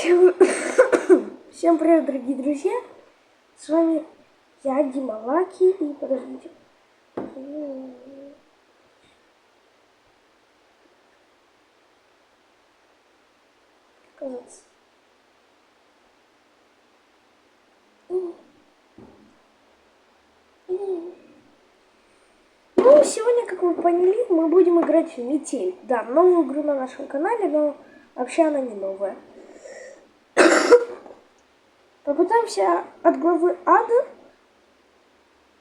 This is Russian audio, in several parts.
Всем, всем привет, дорогие друзья! С вами я, Дима Лаки, и подождите. Кажется. Ну, сегодня, как вы поняли, мы будем играть в Метель. Да, новую игру на нашем канале, но вообще она не новая. Попытаемся от главы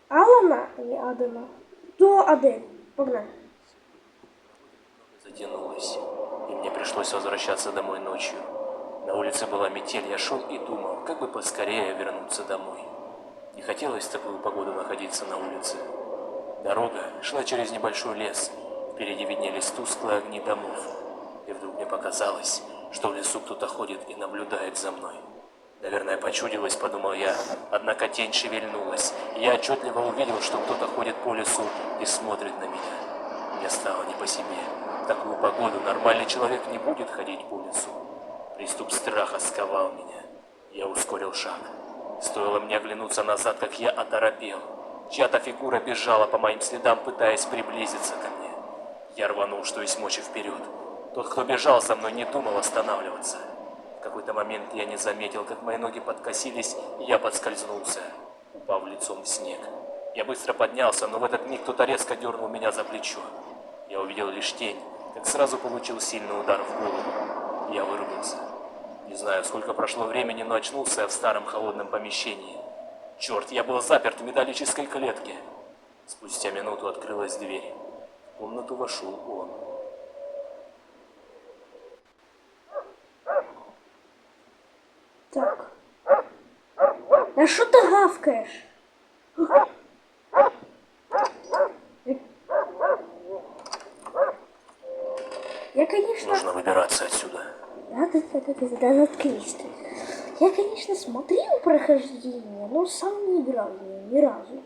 Алана, а не Адена, до Адель. Погнали. Затянулось, и мне пришлось возвращаться домой ночью. На улице была метель, я шел и думал, как бы поскорее вернуться домой. Не хотелось в такую погоду находиться на улице. Дорога шла через небольшой лес, впереди виднелись тусклые огни домов. И вдруг мне показалось, что в лесу кто-то ходит и наблюдает за мной. Наверное, почудилось, подумал я, однако тень шевельнулась, и я отчетливо увидел, что кто-то ходит по лесу и смотрит на меня. Мне стало не по себе. В такую погоду нормальный человек не будет ходить по лесу. Приступ страха сковал меня. Я ускорил шаг. Стоило мне оглянуться назад, как я оторопел. Чья-то фигура бежала по моим следам, пытаясь приблизиться ко мне. Я рванул, что есть мочи, вперед. Тот, кто бежал за мной, не думал останавливаться. В какой-то момент я не заметил, как мои ноги подкосились, и я подскользнулся, упав лицом в снег. Я быстро поднялся, но в этот миг кто-то резко дернул меня за плечо. Я увидел лишь тень, как сразу получил сильный удар в голову. Я вырубился. Не знаю, сколько прошло времени, но очнулся я в старом холодном помещении. Черт, я был заперт в металлической клетке. Спустя минуту открылась дверь. В комнату вошел он. Так. Да что ты гавкаешь? Я, конечно... Нужно выбираться отсюда. Да, заткнись ты. Я, конечно, смотрел прохождение, но сам не играл в нее ни разу.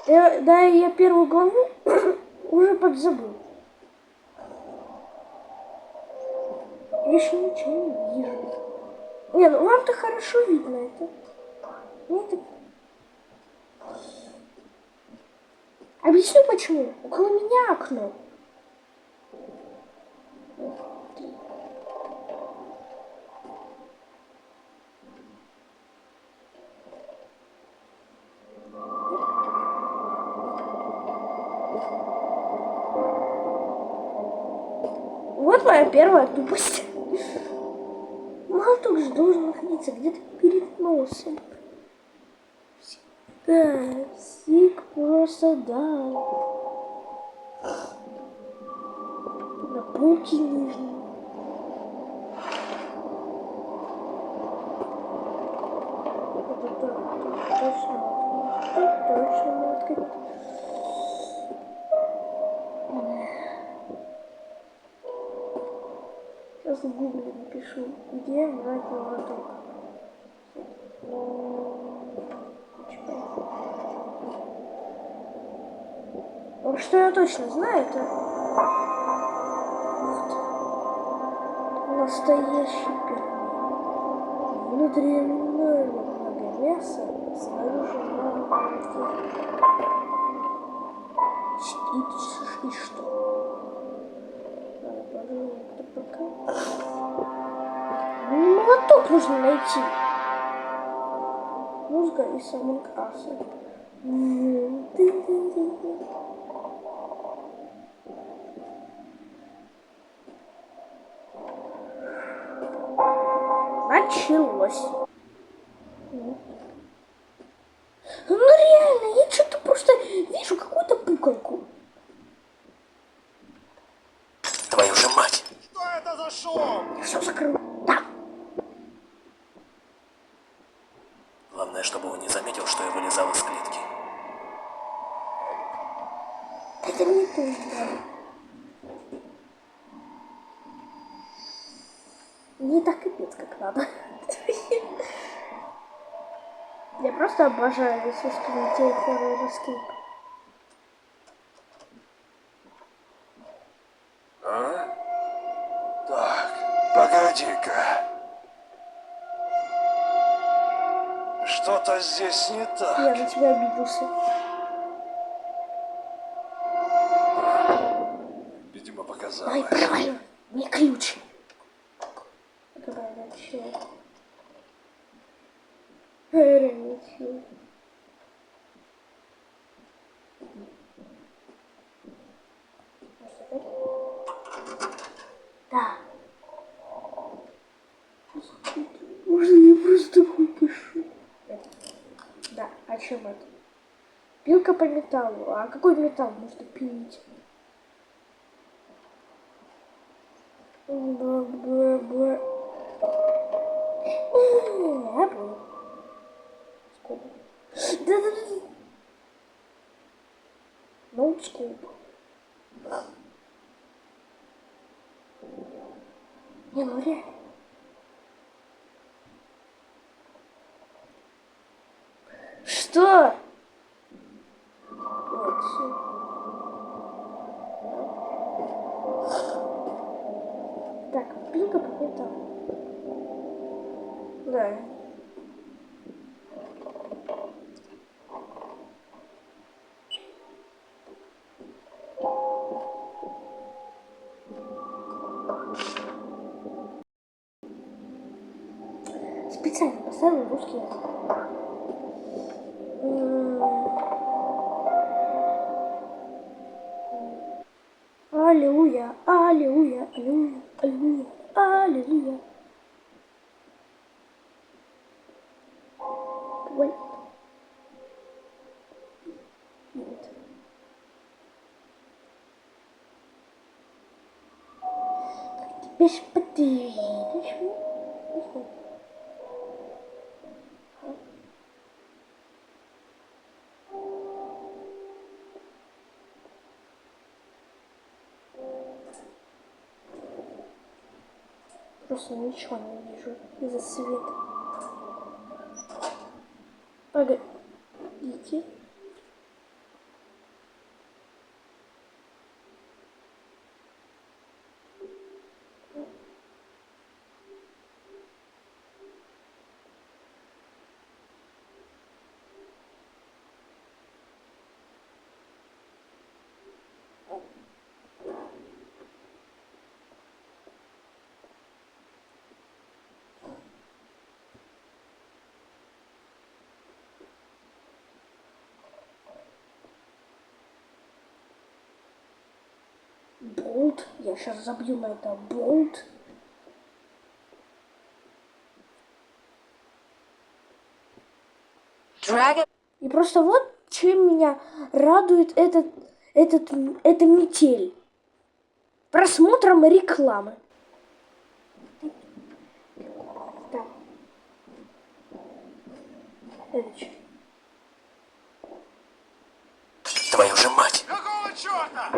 Я первую главу уже подзабыл. Я еще ничего не вижу. Не, ну вам-то хорошо видно это. Мне Объясню почему. Около меня окно. Вот моя первая тупость. Молоток же должен находиться где-то перед носом. Да, Сик просто дал. На полке нижней. Точно открыть. Сейчас в гугле напишу, где брать молоток. Вот что я точно знаю, это вот. Настоящий пельмень. Внутри много мяса, снаружи много молока. И что? Надо подумать, пока. Молоток нужно найти. Музыка из Among Us. Началось. Ну реально, я что-то просто вижу какую-то пуколку. Твою же мать! Что это за шум? Все закрыл. Да. Главное, чтобы он не заметил, что я вылезал из клетки. Это не то. Не так капец, как надо. Я просто обожаю весь Метель Horror Escape. А? Так, Погоди-ка. Что-то здесь не так. Я на тебя обиделся. Видимо, Ай, показалось. проваливай. Мне ключ. Давай, начнем. Да. Можно я просто выпишу? Да, о чем это? Пилка по металлу. А какой металл можно пилить? Б-б-б. Я понял. Скоп. Да-да-да. Ноутскоп. Не, ну реально. Что? Вот, всё. Так, пилка по металлу. Да. Специально поставил русский язык. Аллилуйя, аллилуйя, аллилуйя, аллилуйя, аллилуйя. Ой. Нет. Ты ж подвинешь меня? Просто ничего не вижу из-за света. Погодите. Болт. Я сейчас забью на это болт. Dragon. И просто вот чем меня радует эта метель. Просмотром рекламы. Так. Это что? Твою же мать! Какого черта?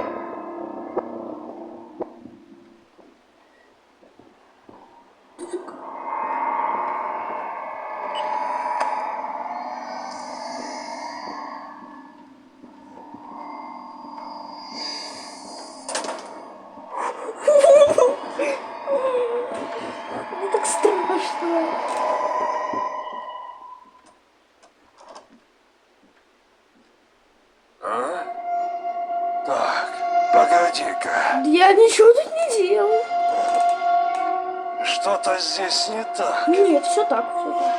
Мне так страшно. А? Так, погоди-ка. Я ничего тут не делал. Что-то здесь не так. Нет, все так, все так.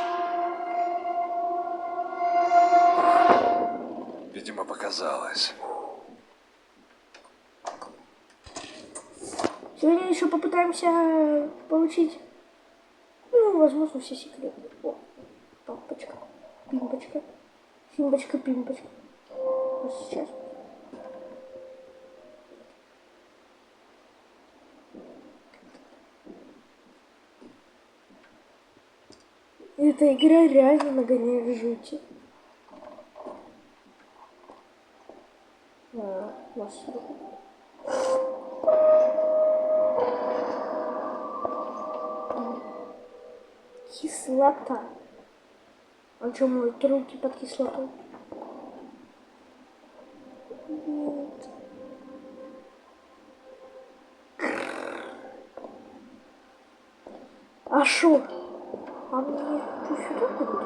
Видимо, показалось. Сегодня еще попытаемся получить, ну, возможно, все секреты. О, папочка, пимпочка, симбочка, пимпочка. Вот сейчас. Эта игра реально нагоняет жути. Господи. Кислота. А что, моют руки под кислотой? Нет. А шо? А мне что, сюда куда-то?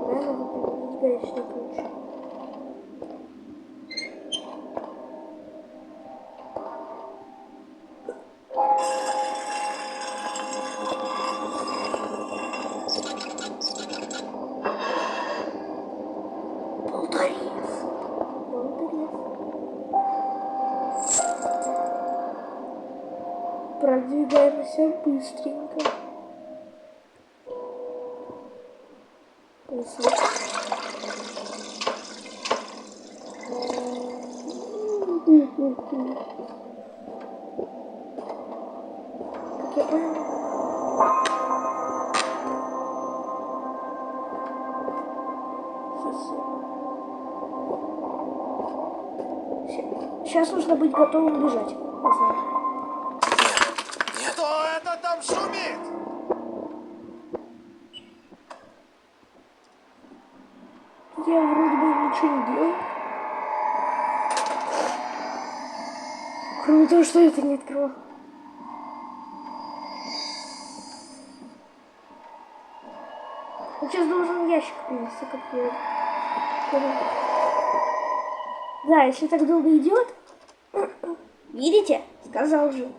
Наверное, выпить гаечный ключ. Продвигаемся быстренько. Если... Как я понял. Сейчас нужно быть готовым бежать. Я знаю. Кто это там шумит? Я вроде бы ничего не делал. Кроме того, что это не открыл. Сейчас должен ящик принести, как я понял. Да, если так долго идет. Видите? Сказал же.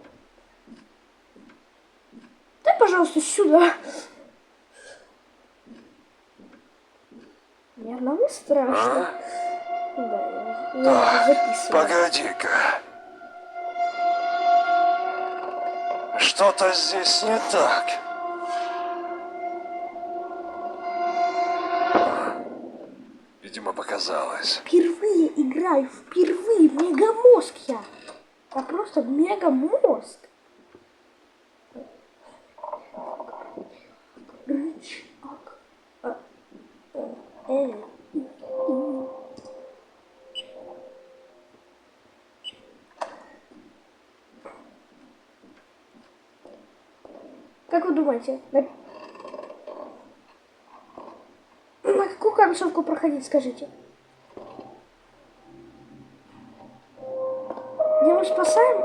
Дай, пожалуйста, сюда. Мне одному страшно. Да, я записываю. Погоди-ка. Что-то здесь не так. Видимо, показалось. Впервые играю, впервые мегамозг я. Я просто мегамозг. Рычаг. Как вы думаете, на какую концовку проходить, скажите? Где мы спасаем?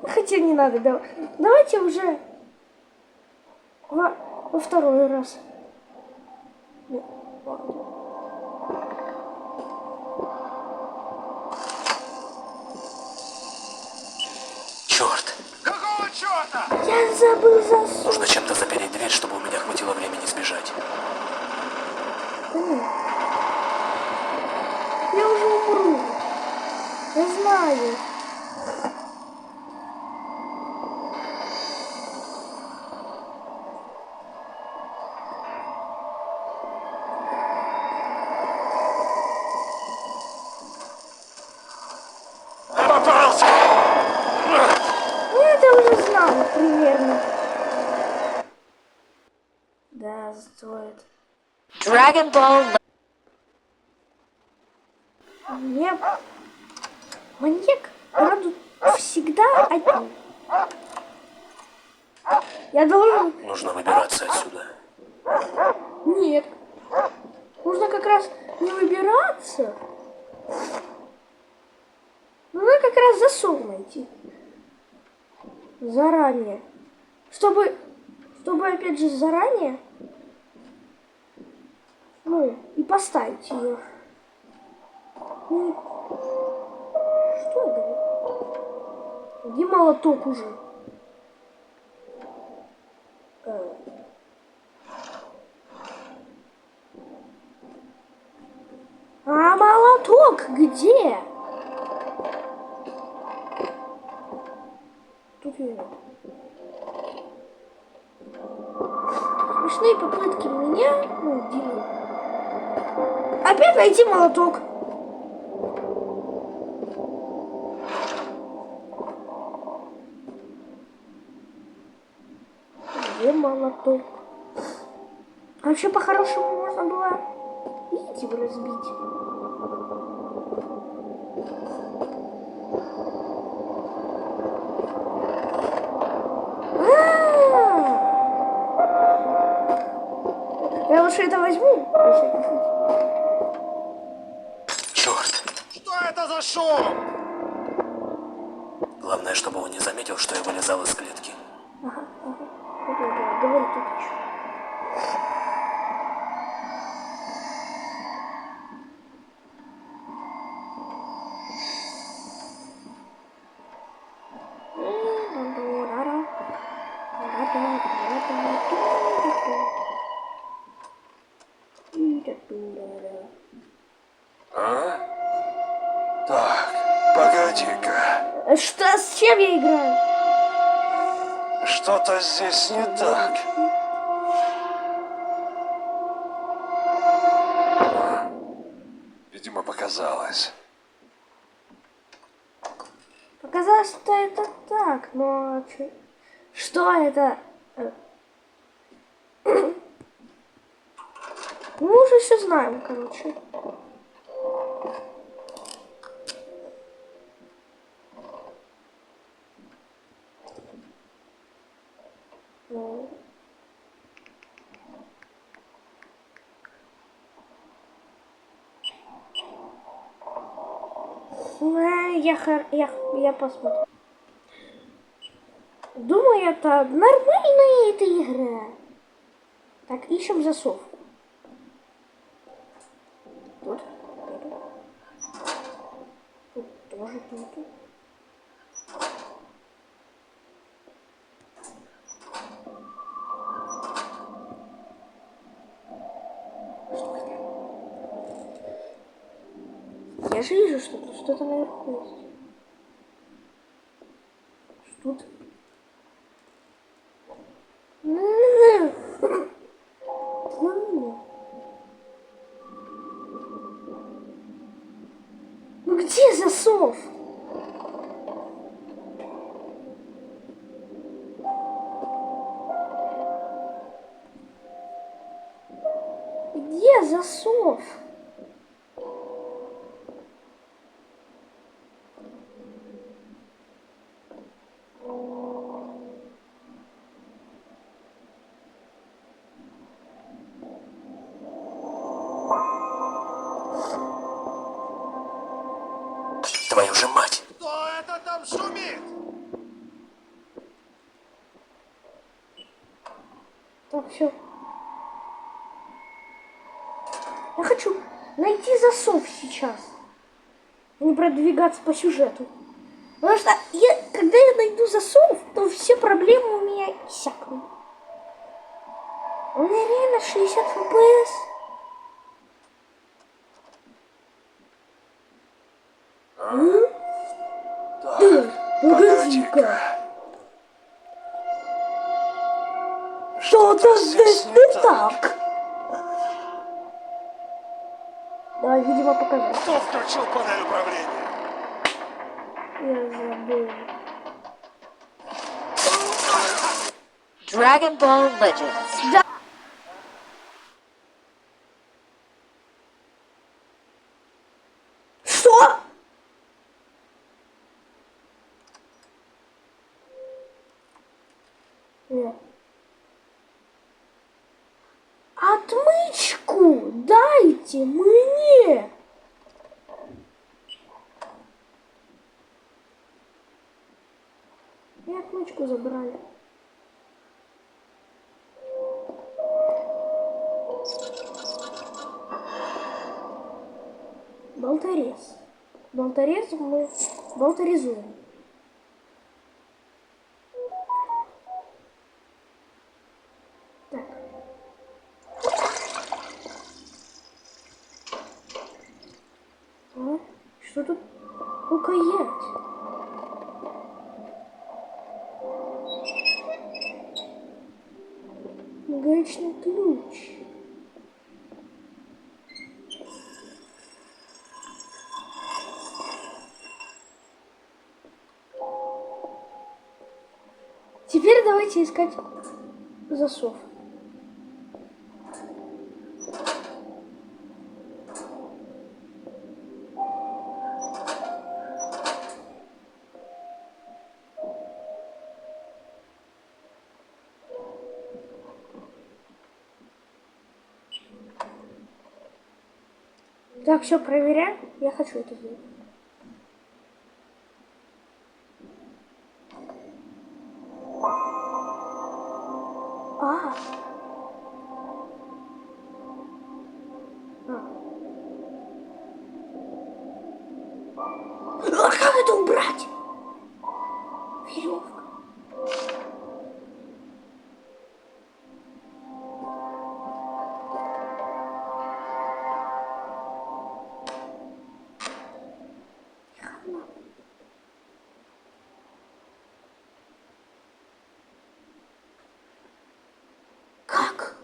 Хотя не надо, да. Давайте уже во второй раз. Нет, ладно. Черт! Какого черта? Я забыл засунуть. Нужно чем-то запереть дверь, чтобы у меня хватило времени сбежать. Я уже умру. Я знаю. Попался! Ну, это уже знал примерно. Да, стоит. Dragon Ball. Мне маньяк радует всегда один. Я должен... Нужно выбираться отсюда. Нет. Нужно как раз не выбираться. Нужно как раз засов найти. Заранее. Чтобы опять же заранее. Ну, и поставить ее. Ну, что я говорю? Где молоток уже? А молоток где? Тут его нет. Смешные попытки меня, ну, Димы. Опять найти молоток. Где молоток? А вообще по-хорошему можно было его разбить. Я лучше лучше это возьму. на всякий случай. Черт! Что это за шум? Главное, чтобы он не заметил, что я вылезал из клетки. Ага. Да, говори тут еще. А? Так, погоди-ка. Что, с чем я играю? Что-то здесь не так. Видимо, показалось. Показалось, что это так, но... Что это? Мы уже все знаем, короче. Я посмотрю. Думаю, это нормальная эта игра. Так, ищем засов. Тут. Тут тоже нету. Я же вижу, что тут что-то наверху есть. Что тут? Ну где засов? Где засов? Твою же мать! Кто это там шумит? Так, все. Я хочу найти засов сейчас, а не продвигаться по сюжету. Потому что когда я найду засов, то все проблемы у меня иссякнут. У меня реально 60 FPS. Так, Погоди-ка. что-то здесь не так. Давай, видимо, покажу. Кто включил панель управления? Я забыл. Dragon Ball Legends. Да. Что? Нет. Отмычку дайте мне. И отмычку забрали. Болторез. Болторез мы болторезуем. Так. А? Что тут? Рукоять. Гаечный ключ. Теперь давайте искать засов. Так, все, проверяем. Я хочу это сделать. А. А как это убрать? Веревка. Как?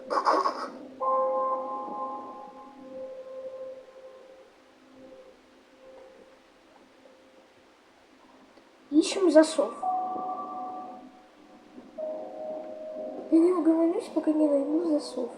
Ищем засов. Я не уговорюсь, пока не найду засов.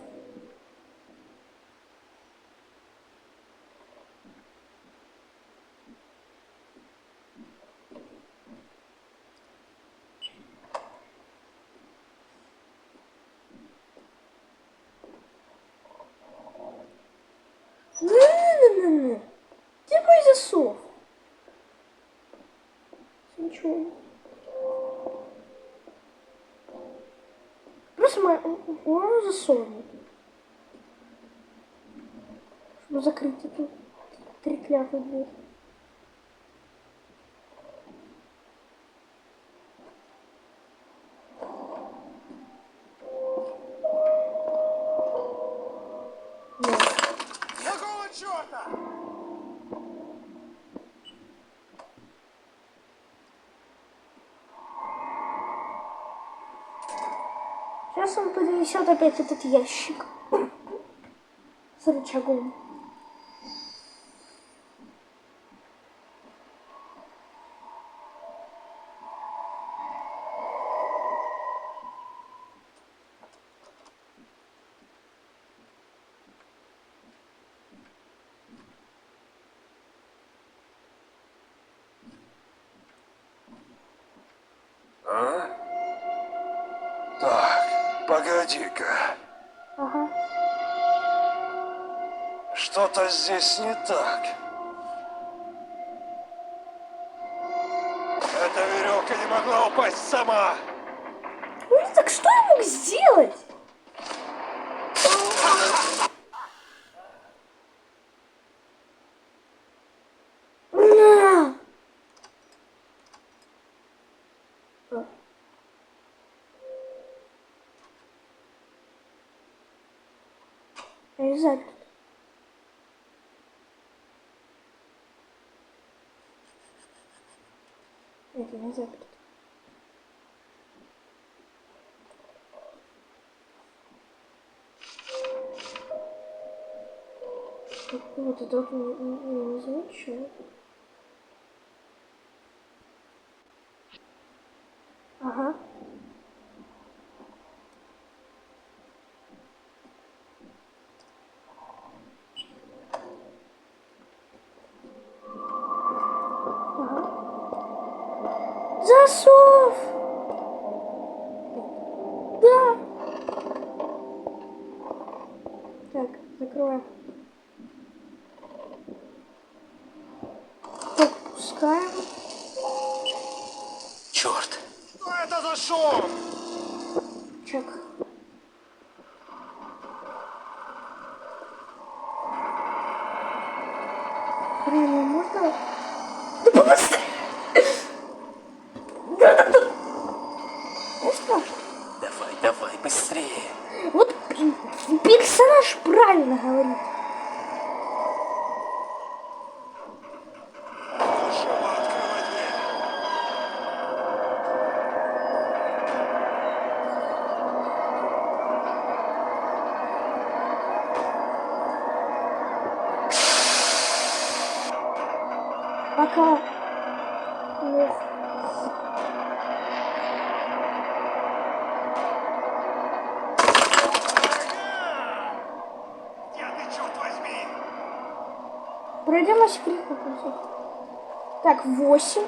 Не-не-не-не. Где мой засов? Ничего. Просто мой засов. Чтобы закрыть эту треклятую дверь. Какого черта? Сейчас он поднесет опять этот ящик с рычагом. А? Так, погоди-ка. Ага. Что-то здесь не так. Эта веревка не могла упасть сама. Ну так что я мог сделать? На! Обязательно. Это не заперто. Вот это вот не замечаю. Ага. Засов! Да! Так, закрываем. Так, пускаем. Черт! Что это за шум? Чек. Блин, ну можно... Да побыстрее! Да-да-да! Не страшно. Давай, давай, быстрее! Вот персонаж правильно говорит. Шума, открывай дверь. Пока... Ох. Где ты, черт возьми? Пройдем на секретную пути. Так, 8.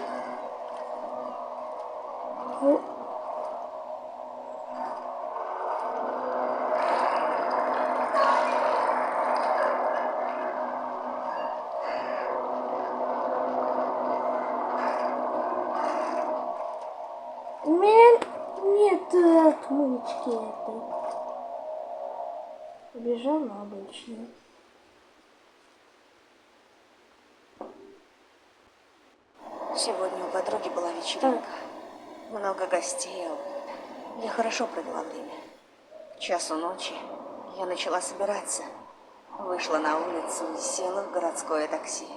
У меня нет отмычки этой. Побежал на обычную. Сегодня у подруги была вечеринка. Много гостей. Я хорошо провела время. К часу ночи я начала собираться. Вышла на улицу и села в городское такси.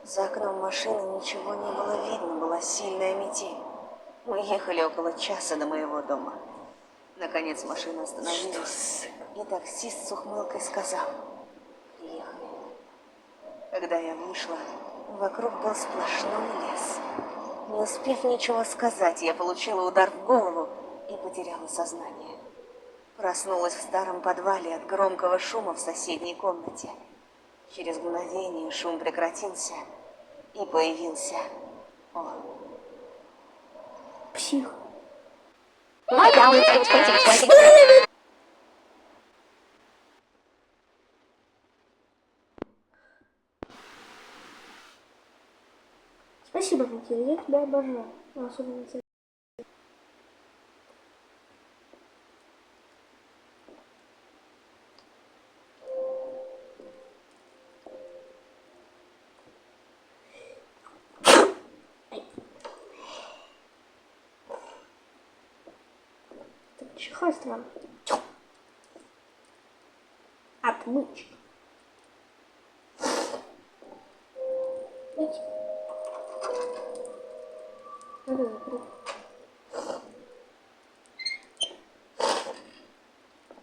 За окном машины ничего не было видно, была сильная метель. Мы ехали около часа до моего дома. Наконец машина остановилась, и таксист с ухмылкой сказал: «Приехали». Когда я вышла, вокруг был сплошной лес. Не успев ничего сказать, я получила удар в голову и потеряла сознание. Проснулась в старом подвале от громкого шума в соседней комнате. Через мгновение шум прекратился, и появился он. Псих. My balance is 2020. Спасибо, Метель, я тебя обожаю. Особенно тебя. Так, чихай странно. Отмычка. Идите. Надо закрыть.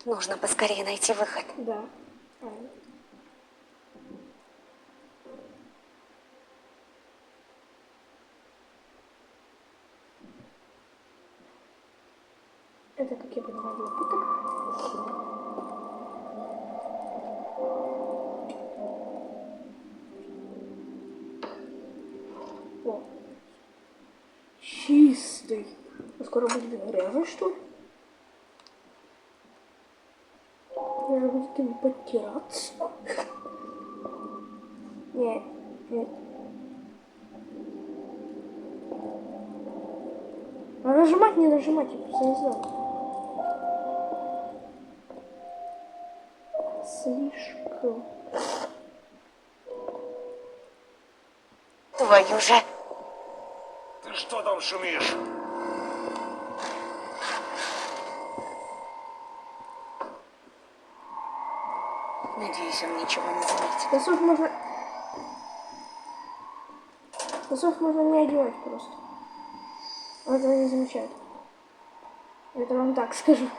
Нужно поскорее найти выход. Да. Правильно. Это, как я понимаю, напиток. О. Чистый. А скоро будет грязный, что ли? Даже будет им подтираться. Нет, нет. А нажимать, не нажимать, я просто не знаю. Слишком. Твою же! Ты что там шумишь? Надеюсь, он ничего не заметит. Засов можно... Засов можно не одевать просто. Он этого не замечает. Это вам так скажу.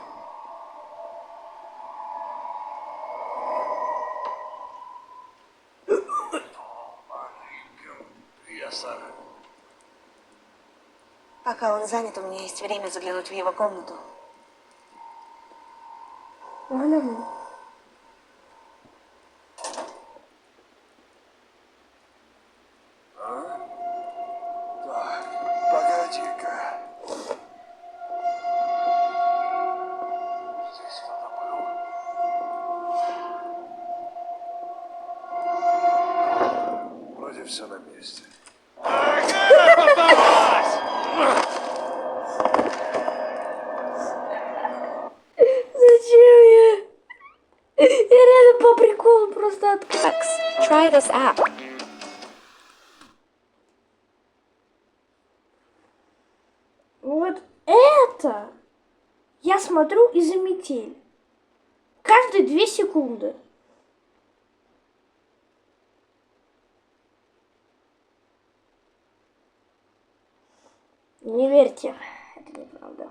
Пока он занят, у меня есть время заглянуть в его комнату. Наглядно. Так, погоди-ка. Здесь кто-то был. Вроде все на месте. Зачем я? Я реально по приколу просто открыл. Try this app. Вот это я смотрю из-за метель. Каждые 2 секунды. Не верьте, это неправда.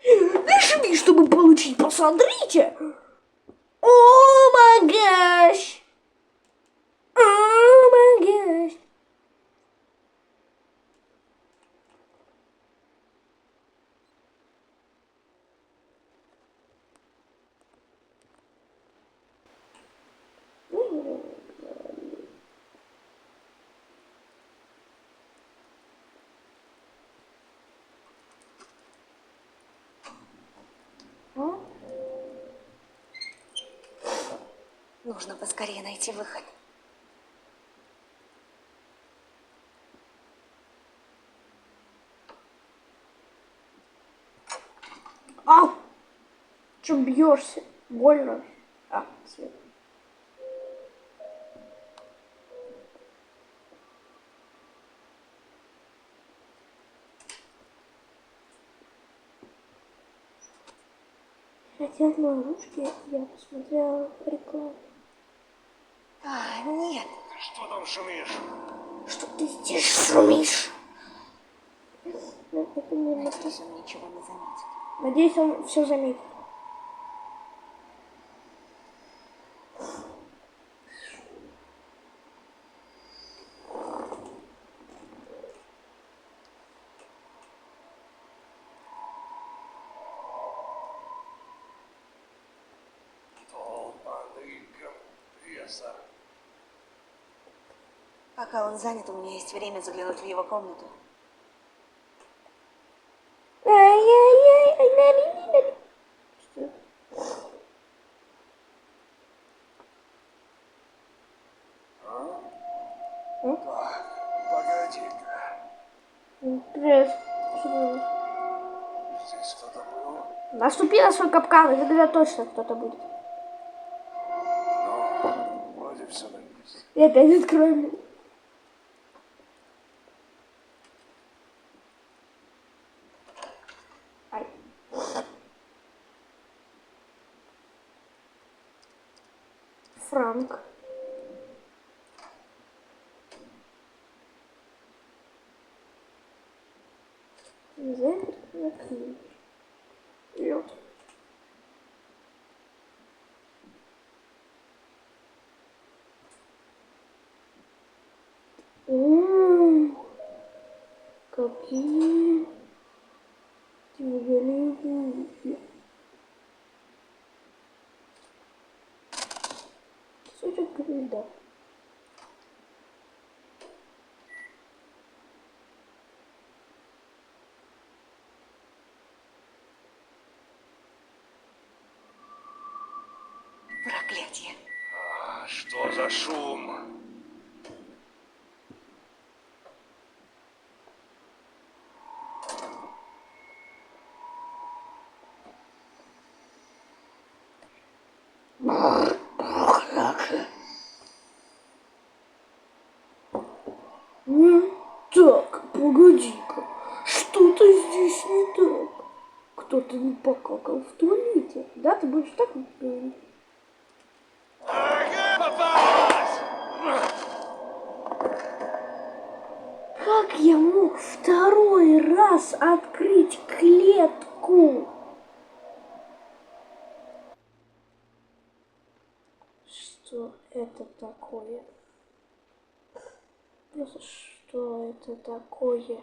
Нажми, чтобы получить, посмотрите. О май гаш. О май гаш. Нужно поскорее найти выход. Ау! Чем бьешься? Больно. А, свет. Хотя в моей ручке я посмотрела рекламу. А, нет. Что там шумишь? Что ты здесь шумишь? Ну, это не Надеюсь, он ничего не заметит. Надеюсь, он все заметит. Долбаный компрессор. Пока он занят, у меня есть время заглянуть в его комнату. Ай-яй-яй, ай, нали. Что? Так, погоди-ка. Привет. Что было? Здесь кто-то был? Наступи на свой капкан, и тогда точно кто-то будет. Ну, вроде все на месте. И опять откроем. Ай. Франк. Запер на ключ. Лед. Какие голубые. Сучек гнезда. Проклятие. А что за шум? Так, погоди-ка. Что-то здесь не так. Кто-то не покакал в туалете. Да, ты будешь так говорить? Как я мог второй раз открыть клетку? Что это такое? Просто что это такое?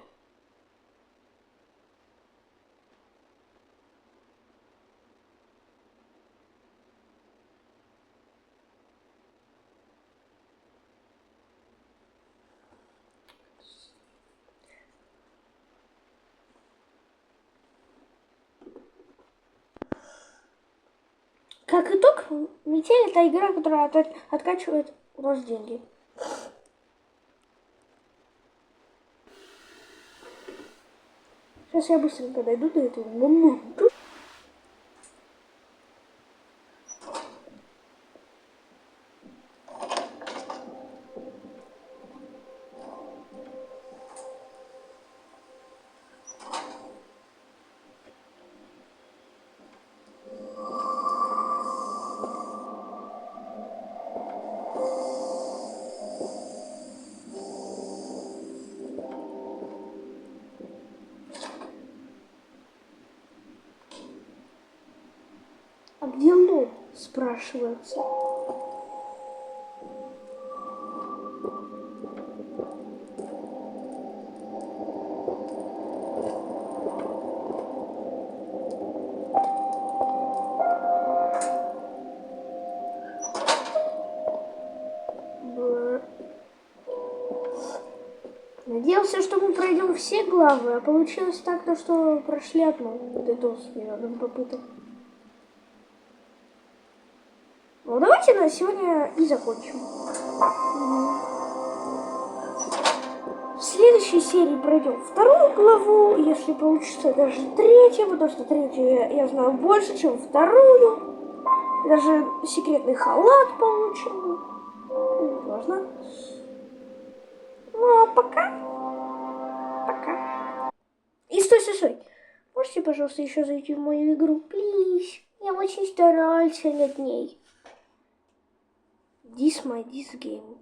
Как итог, метель — это игра, которая откачивает у нас деньги. Сейчас я быстренько дойду до этого момента. А где лоб, спрашивается? Надеялся, что мы пройдем все главы, а получилось так, что прошли одну DDoS с миллионом попыток. Ну, давайте на сегодня и закончим. В следующий следующей серии пройдем вторую главу, если получится даже третью, потому что третью я знаю больше, чем вторую. Даже секретный халат получим. Важно. Ну а пока. И стой. Можете, пожалуйста, еще зайти в мою игру? Плиз. Я очень старался над ней. This game.